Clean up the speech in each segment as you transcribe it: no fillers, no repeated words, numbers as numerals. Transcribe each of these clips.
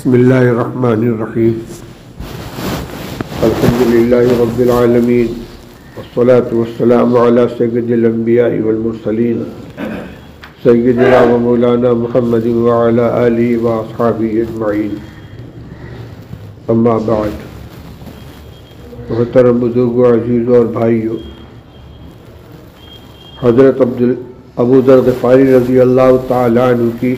بسم اللہ الرحمن الرحیم الحمد للہ رب العالمین والصلاة والسلام علی سید الانبیاء والمرسلین سیدنا و مولانا محمد وعلی آلہ واصحابہ اجمعین اما بعد۔ محترم بزرگوں، عزیزوں اور بھائیوں، حضرت ابو ذر غفاری رضی اللہ تعالی عنہ کی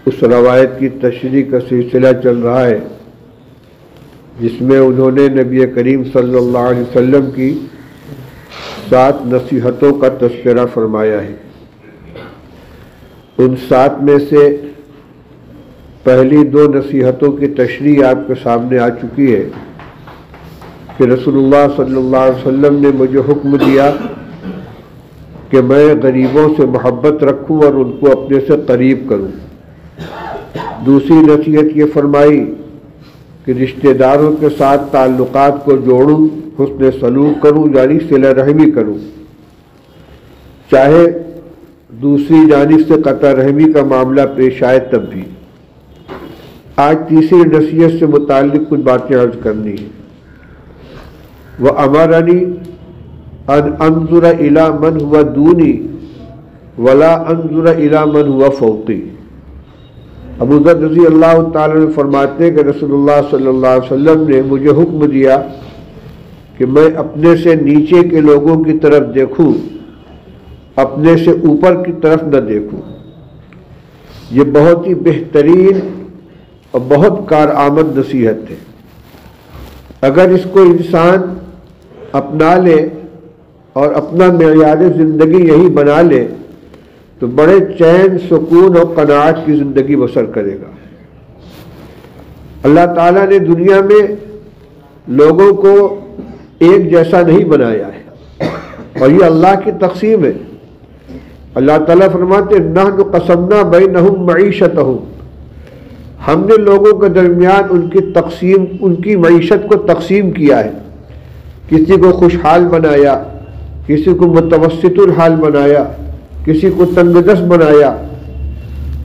اس روایت کی تشریح کا سلسلہ چل رہا ہے جس میں انہوں نے نبی کریم صلی اللہ علیہ وسلم کی 7 نصیحتوں کا تذکرہ فرمایا ہے۔ ان 7 میں سے پہلی 2 نصیحتوں کی تشریح آپ کے سامنے آ چکی ہے کہ رسول اللہ صلی اللہ علیہ وسلم نے مجھے حکم دیا کہ میں غریبوں سے محبت رکھوں اور ان کو اپنے سے قریب کروں۔ دوسری نصیحت یہ فرمائی کہ رشتہ داروں کے ساتھ تعلقات کو جوڑوں، حسن سلوک کروں، یعنی صلہ رحمی کروں، چاہے دوسری جانب سے قطع رحمی کا معاملہ پیش آئے تب بھی۔ آج تیسری نصیحت سے متعلق کچھ باتیں عرض کرنی ہیں۔ وَأَمَرَنِي أَنْ أَنظُرَ إِلَى مَنْ هُوَ دُونِي وَلَا أَنظُرَ إِلَى مَنْ هُوَ فَوْقِي۔ ابو ذر رضی اللہ تعالیٰ نے فرماتے ہیں کہ رسول اللہ صلی اللہ علیہ وسلم نے مجھے حکم دیا کہ میں اپنے سے نیچے کے لوگوں کی طرف دیکھوں، اپنے سے اوپر کی طرف نہ دیکھوں۔ یہ بہت ہی بہترین اور بہت کارآمد نصیحت ہے۔ اگر اس کو انسان اپنا لے اور اپنا معیار زندگی یہی بنا لے تو بڑے چین، سکون اور قناعت کی زندگی بسر کرے گا۔ اللہ تعالیٰ نے دنیا میں لوگوں کو ایک جیسا نہیں بنایا ہے اور یہ اللہ کی تقسیم ہے۔ اللہ تعالیٰ فرماتے نحن قسمنا بینہم معیشتہم، ہم نے لوگوں کے درمیان ان کی معیشت کو تقسیم کیا ہے۔ کسی کو خوشحال بنایا، کسی کو متوسط الحال بنایا، کسی کو تنگ دست بنایا۔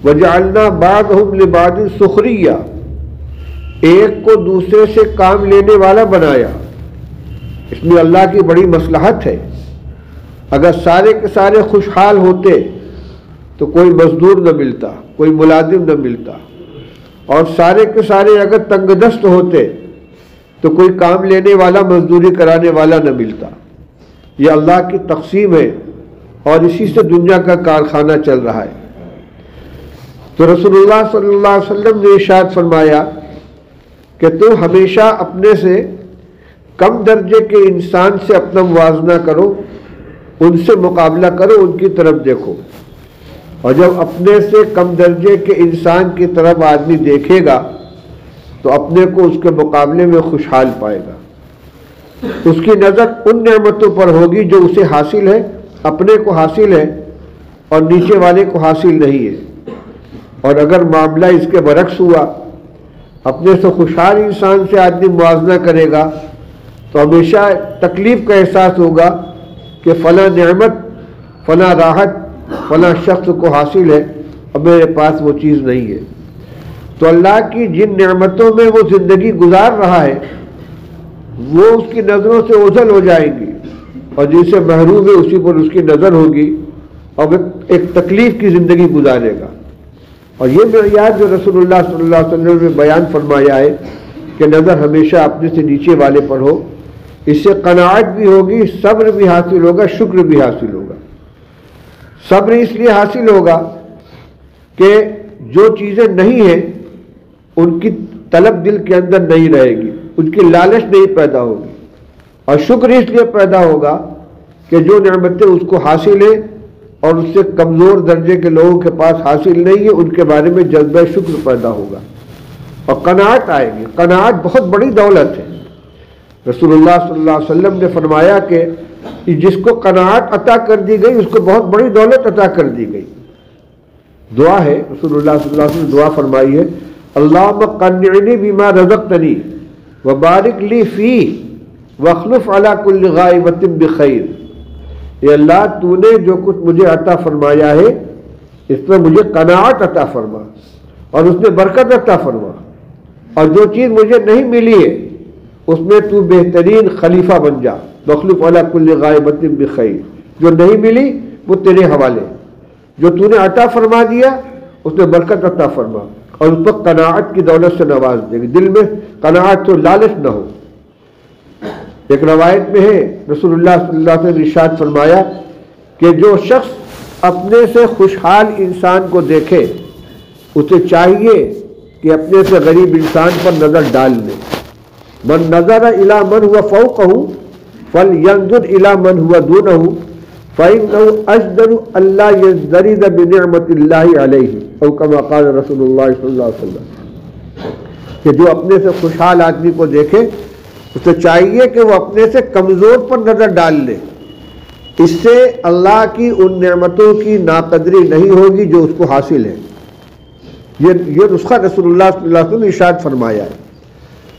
وَجَعَلْنَا بَعْضَهُمْ لِبَعْضٍ سُخْرِيًّا، ایک کو دوسرے سے کام لینے والا بنایا۔ اس میں اللہ کی بڑی مصلحت ہے۔ اگر سارے کے سارے خوشحال ہوتے تو کوئی مزدور نہ ملتا، کوئی ملازم نہ ملتا، اور سارے کے سارے اگر تنگ دست ہوتے تو کوئی کام لینے والا، مزدوری کرانے والا نہ ملتا۔ یہ اللہ کی تقسیم ہے اور اسی سے دنیا کا کارخانہ چل رہا ہے۔ تو رسول اللہ صلی اللہ علیہ وسلم نے ارشاد فرمایا کہ تم ہمیشہ اپنے سے کم درجے کے انسان سے اپنا موازنہ کرو، ان سے مقابلہ کرو، ان کی طرف دیکھو، اور جب اپنے سے کم درجے کے انسان کی طرف آدمی دیکھے گا تو اپنے کو اس کے مقابلے میں خوشحال پائے گا۔ اس کی نظر ان نعمتوں پر ہوگی جو اسے حاصل ہے، اپنے کو حاصل ہے اور نیچے والے کو حاصل نہیں ہے۔ اور اگر معاملہ اس کے برعکس ہوا، اپنے سے خوشحال انسان سے آدمی موازنہ کرے گا تو ہمیشہ تکلیف کا احساس ہوگا کہ فلاں نعمت، فلاں راحت فلاں شخص کو حاصل ہے اور میرے پاس وہ چیز نہیں ہے۔ تو اللہ کی جن نعمتوں میں وہ زندگی گزار رہا ہے وہ اس کی نظروں سے اوجھل ہو جائیں گی، اور جن سے محروم ہے اسی پر اس کی نظر ہوگی اور ایک تکلیف کی زندگی گزارے گا۔ اور یہ معیار جو رسول اللہ صلی اللہ علیہ وسلم نے بیان فرمایا ہے کہ نظر ہمیشہ اپنے سے نیچے والے پر ہو، اس سے قناعت بھی ہوگی، صبر بھی حاصل ہوگا، شکر بھی حاصل ہوگا۔ صبر اس لیے حاصل ہوگا کہ جو چیزیں نہیں ہیں ان کی طلب دل کے اندر نہیں رہے گی، ان کی لالچ نہیں پیدا ہوگی، اور شکر اس لیے پیدا ہوگا کہ جو نعمتیں اس کو حاصل ہیں اور اس سے کمزور درجے کے لوگوں کے پاس حاصل نہیں ہے، ان کے بارے میں جذبہ شکر پیدا ہوگا اور قناعت آئے گی۔ قناعت بہت بڑی دولت ہے۔ رسول اللہ صلی اللہ علیہ وسلم نے فرمایا کہ جس کو قناعت عطا کر دی گئی اس کو بہت بڑی دولت عطا کر دی گئی۔ دعا ہے، رسول اللہ صلی اللہ علیہ وسلم نے دعا فرمائی ہے، اللہم قنعنی بما رزقتنی وبارک لی فیہ واخلف علی کل غائبۃ بخیر۔ اے اللہ، تو نے جو کچھ مجھے عطا فرمایا ہے اس میں مجھے قناعت عطا فرما اور اس میں برکت عطا فرما، اور جو چیز مجھے نہیں ملی ہے اس میں تو بہترین خلیفہ بن جا، مخلوف علی کل غائبۃ بخیر، جو نہیں ملی وہ تیرے حوالے، جو تو نے عطا فرما دیا اس میں برکت عطا فرما، اور اس پر قناعت کی دولت سے نواز دے گی، دل میں قناعت تو لالچ نہ ہو۔ ایک روایت میں ہے رسول اللہ صلی اللہ علیہ وسلم نے ارشاد فرمایا کہ جو شخص اپنے سے خوشحال انسان کو دیکھے اسے چاہیے کہ اپنے سے غریب انسان پر نظر ڈال لے۔ من نظر الی من هو فوقہ فلینظر الی من هو دونہ فإنه اجدر اللہ یزدرد بنعمت اللہ علیہ، او کما قال رسول اللہ صلی اللہ علیہ وسلم، کہ جو اپنے سے خوشحال آدمی کو دیکھے اسے چاہیے کہ وہ اپنے سے کمزور پر نظر ڈال لے، اس سے اللہ کی ان نعمتوں کی ناقدری نہیں ہوگی جو اس کو حاصل ہے۔ یہ نسخہ رسول اللہ صلی اللہ علیہ وسلم نے ارشاد فرمایا ہے۔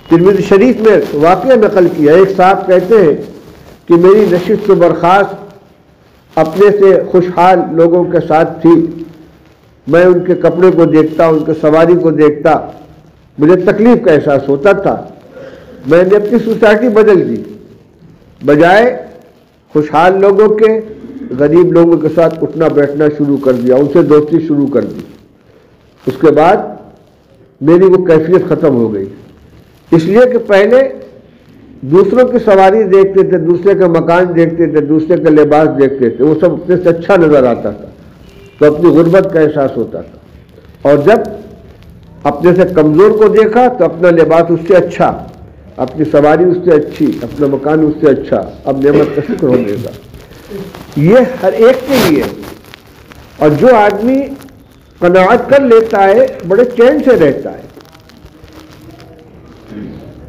ترمذی شریف میں واقعہ نقل کیا، ایک صاحب کہتے ہیں کہ میری نشست و برخاست اپنے سے خوشحال لوگوں کے ساتھ تھی، میں ان کے کپڑے کو دیکھتا، ان کے سواری کو دیکھتا، مجھے تکلیف کا احساس ہوتا تھا، میں نے اپنی سوسائٹی بدل دی، بجائے خوشحال لوگوں کے غریب لوگوں کے ساتھ اٹھنا بیٹھنا شروع کر دیا، ان سے دوستی شروع کر دی۔ اس کے بعد میری وہ کیفیت ختم ہو گئی، اس لیے کہ پہلے دوسروں کی سواری دیکھتے تھے، دوسرے کا مکان دیکھتے تھے، دوسرے کا لباس دیکھتے تھے، وہ سب اپنے سے اچھا نظر آتا تھا تو اپنی غربت کا احساس ہوتا تھا، اور جب اپنے سے کمزور کو دیکھا تو اپنا لباس اس سے اچھا، اپنی سواری اس سے اچھی، اپنا مکان اس سے اچھا، اب نعمت کا شکر ہونے گا۔ یہ ہر ایک کے لیے، اور جو آدمی قناعت کر لیتا ہے بڑے چین سے رہتا ہے۔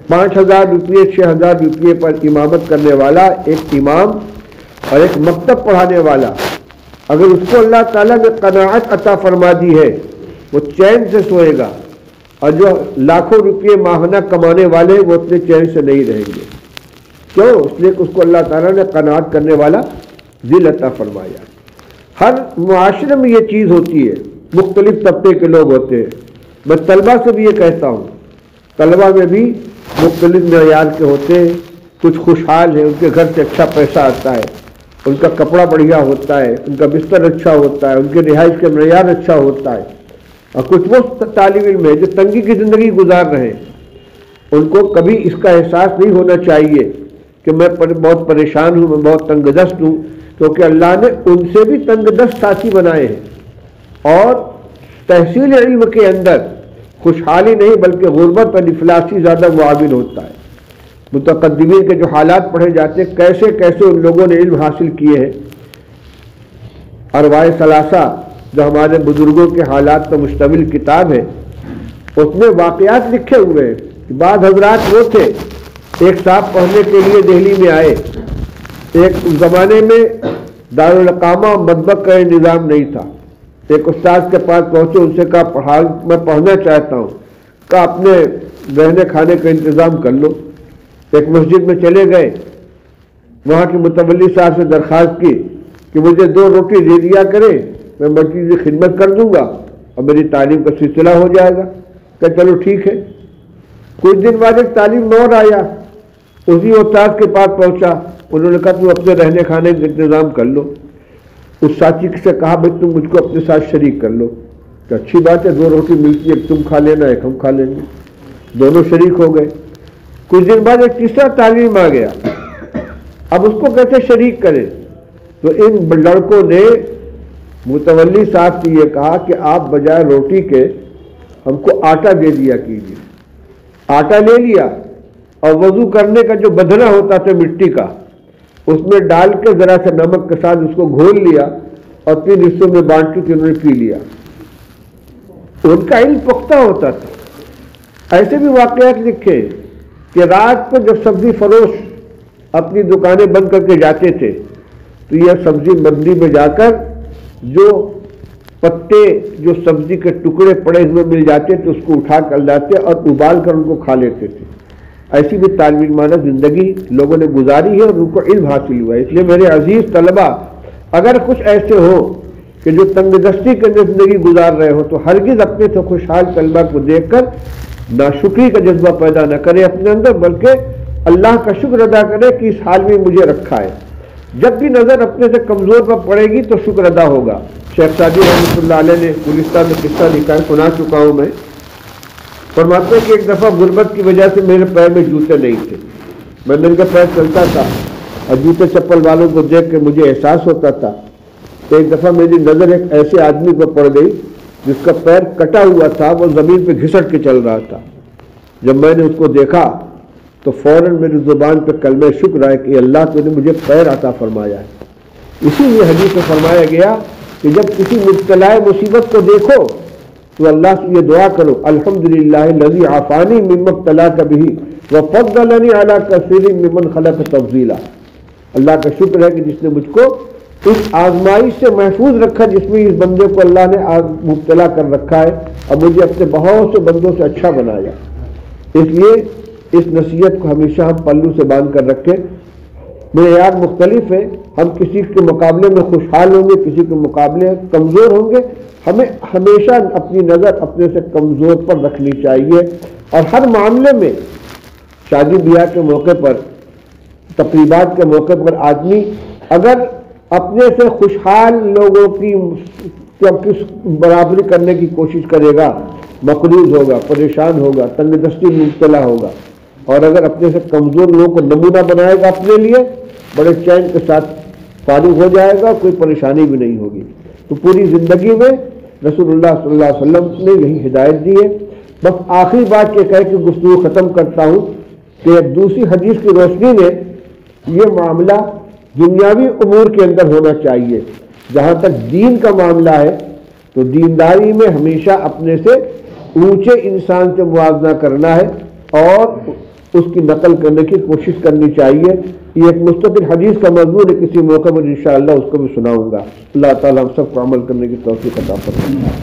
5,000 روپئے 6,000 روپئے پر امامت کرنے والا ایک امام اور ایک مکتب پڑھانے والا، اگر اس کو اللہ تعالیٰ نے قناعت عطا فرما دی ہے وہ چین سے سوئے گا، اور جو لاکھوں روپئے ماہانہ کمانے والے وہ اتنے چین سے نہیں رہیں گے۔ کیوں؟ اس لیے کہ اس کو اللہ تعالیٰ نے قناعت کرنے والا دل عطا فرمایا۔ ہر معاشرے میں یہ چیز ہوتی ہے، مختلف طبقے کے لوگ ہوتے ہیں۔ میں طلبہ سے بھی یہ کہتا ہوں، طلبہ میں بھی مختلف معیار کے ہوتے ہیں، کچھ خوشحال ہیں، ان کے گھر سے اچھا پیسہ آتا ہے، ان کا کپڑا بڑھیا ہوتا ہے، ان کا بستر اچھا ہوتا ہے، ان کے رہائش کا معیار اچھا ہوتا ہے، اور کچھ وہ طالب علم ہے جو تنگی کی زندگی گزار رہے ہیں، ان کو کبھی اس کا احساس نہیں ہونا چاہیے کہ میں بہت پریشان ہوں، میں بہت تنگ دست ہوں، کیونکہ اللہ نے ان سے بھی تنگ دست ساتھی بنائے ہیں۔ اور تحصیل علم کے اندر خوشحالی نہیں بلکہ غربت اور افلاسی زیادہ معاون ہوتا ہے۔ متقدمین کے جو حالات پڑھے جاتے ہیں، کیسے کیسے ان لوگوں نے علم حاصل کیے ہیں۔ ارواح ثلاثہ جو ہمارے بزرگوں کے حالات پر مشتمل کتاب ہے، اس میں واقعات لکھے ہوئے ہیں۔ بعض حضرات وہ تھے، ایک صاحب پڑھنے کے لیے دہلی میں آئے، ایک زمانے میں دارالاقامہ اور مطبخ کا نظام نہیں تھا، ایک استاد کے پاس پہنچے، ان سے کہا میں پڑھنا چاہتا ہوں، کہا اپنے رہنے کھانے کا انتظام کر لو۔ ایک مسجد میں چلے گئے، وہاں کے متولی صاحب سے درخواست کی کہ مجھے 2 روٹی دے دیا کرے، میں مسجد کی خدمت کر دوں گا اور میری تعلیم کا سلسلہ ہو جائے گا۔ کہ چلو ٹھیک ہے۔ کچھ دن بعد ایک تعلیم نور آیا، اسی استاد کے پاس پہنچا، انہوں نے کہا تم اپنے رہنے کھانے کا انتظام کر لو۔ اس ساتھی سے کہا بھائی تم مجھ کو اپنے ساتھ شریک کر لو، کہ اچھی بات ہے، 2 روٹی ملتی ہے، ایک تم کھا لینا ایک ہم کھا لیں گے، دونوں شریک ہو گئے۔ کچھ دن بعد ایک تیسرا تعلیم آ گیا، اب اس کو کیسے شریک کریں؟ تو ان لڑکوں نے متولی صاحب سے یہ کہا کہ آپ بجائے روٹی کے ہم کو آٹا دے دیا کیجیے۔ آٹا لے لیا اور وضو کرنے کا جو بدنا ہوتا تھا مٹی کا، اس میں ڈال کے ذرا سے نمک کے ساتھ اس کو گھول لیا اور 3 حصوں میں بانٹ کے انہوں نے پی لیا۔ ان کا علم پختہ ہوتا تھا۔ ایسے بھی واقعات لکھے کہ رات کو جب سبزی فروش اپنی دکانیں بند کر کے جاتے تھے تو یہ سبزی منڈی میں جا کر جو پتے جو سبزی کے ٹکڑے پڑے ہوئے مل جاتے تھے اس کو اٹھا کر لاتے اور ابال کر ان کو کھا لیتے تھے۔ ایسی بھی طالب علمانہ زندگی لوگوں نے گزاری ہے اور ان کو علم حاصل ہوا ہے۔ اس لیے میرے عزیز طلبہ، اگر کچھ ایسے ہو کہ جو تنگ دستی کے اندر زندگی گزار رہے ہو تو ہرگز اپنے سے خوشحال طلبہ کو دیکھ کر ناشکری کا جذبہ پیدا نہ کرے اپنے اندر، بلکہ اللہ کا شکر ادا کرے کہ اس حال میں مجھے رکھا ہے۔ جب بھی نظر اپنے سے کمزور پر پڑے گی تو شکر ادا ہوگا۔ شیخ سعدی رحمۃ اللہ علیہ نے گلستان میں قصہ لکھا ہے، سنا چکا ہوں میں۔ فرماتے ہیں کہ ایک دفعہ غربت کی وجہ سے میرے پیر میں جوتے نہیں تھے، میں ننگے پیر چلتا تھا اور جوتے چپل والوں کو دیکھ کے مجھے احساس ہوتا تھا کہ ایک دفعہ میری نظر ایک ایسے آدمی پر پڑ گئی جس کا پیر کٹا ہوا تھا، وہ زمین پہ گھسٹ کے چل رہا تھا۔ جب میں نے اس کو دیکھا تو فوراً میری زبان پہ کلمہ شکر آئے کہ اللہ تو نے مجھے پیر عطا فرمایا ہے۔ اسی لیے حدیث میں فرمایا گیا کہ جب کسی مبتلا مصیبت کو دیکھو تو اللہ سے یہ دعا کرو، الحمدللہ الذی عافانی مما ابتلاک بہ وفضلنی علی کثیر ممن خلق تفضیلا۔ اللہ کا شکر ہے کہ جس نے مجھ کو اس آزمائش سے محفوظ رکھا جس میں اس بندے کو اللہ نے مبتلا کر رکھا ہے، اور مجھے اپنے بہت سے بندوں سے اچھا بنایا۔ اس لیے اس نصیحت کو ہمیشہ ہم پلو سے باندھ کر رکھیں۔ معیار مختلف ہے، ہم کسی کے مقابلے میں خوشحال ہوں گے، کسی کے مقابلے کمزور ہوں گے۔ ہمیں ہمیشہ اپنی نظر اپنے سے کمزور پر رکھنی چاہیے، اور ہر معاملے میں شادی بیاہ کے موقع پر، تقریبات کے موقع پر آدمی اگر اپنے سے خوشحال لوگوں کی برابری کرنے کی کوشش کرے گا، مقروض ہوگا، پریشان ہوگا، تنگ دستی میں مبتلا ہوگا، اور اگر اپنے سے کمزور لوگوں کو نمونہ بنائے گا اپنے لیے، بڑے چین کے ساتھ فارغ ہو جائے گا، کوئی پریشانی بھی نہیں ہوگی۔ تو پوری زندگی میں رسول اللہ صلی اللہ علیہ وسلم نے یہی ہدایت دی ہے۔ بس آخری بات یہ کہہ کے گفتگو ختم کرتا ہوں کہ ایک دوسری حدیث کی روشنی میں یہ معاملہ دنیاوی امور کے اندر ہونا چاہیے۔ جہاں تک دین کا معاملہ ہے تو دینداری میں ہمیشہ اپنے سے اونچے انسان سے موازنہ کرنا ہے اور اس کی نقل کرنے کی کوشش کرنی چاہیے۔ یہ ایک مستقل حدیث کا مضمون ہے، کسی موقع پر انشاءاللہ اس کو بھی سناؤں گا۔ اللہ تعالیٰ ہم سب کو عمل کرنے کی توفیق عطا فرمائے۔